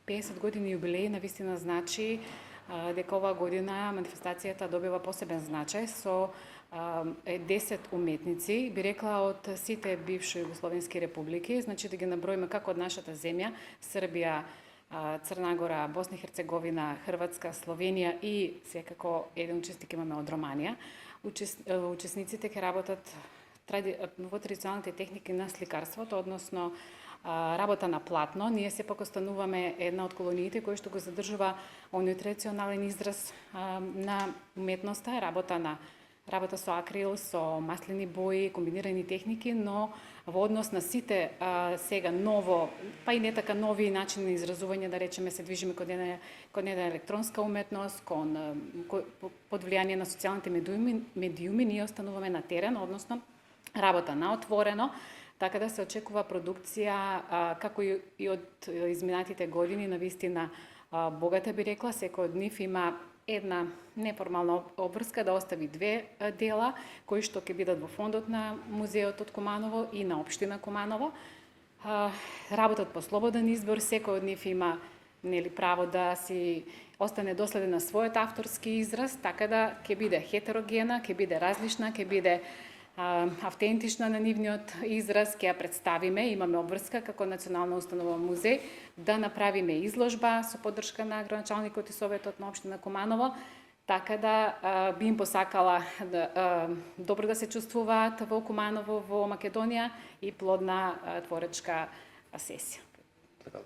50 години јубилеј навистина значи дека оваа година манифестацијата добива посебен значај со 10 уметници, би рекла од сите бивши југословенски републики, значи да ги наброиме како од нашата земја, Србија, Црна Гора, Босна и Херцеговина, Хрватска, Словенија и секако еден учесник имаме од Романија. Учесниците ќе работат во традиционалните техники на сликарството, односно работа на платно. Ние сепак остануваме една од колониите кои што го задржува оној традиционален израз на уметноста, работа со акрил, со маслени бои, комбинирани техники, но во однос на сите сега ново, па и не така нови начини на изразување, да речеме, се движиме кон една електронска уметност, под влијание на социјалните медиуми, ние остануваме на терен, односно работа на отворено, така да се очекува продукција, како и од изминатите години, навистина богата, би рекла. Секој од нив има една неформална обврска да остави 2 дела, кои што ќе бидат во фондот на музеот од Куманово и на општина Куманово. Работат по слободен избор, секој од нив има право да си остане доследен на својот авторски израз, така да ќе биде хетерогена, ќе биде различна, ќе биде автентична на нивниот израз, ќе ја представиме, имаме обврска како Национална установа музеј да направиме изложба со поддршка на градоначалникот и советот на општина Куманово, така да би им посакала добро да се чувствуваат во Куманово, во Македонија и плодна творечка сесија.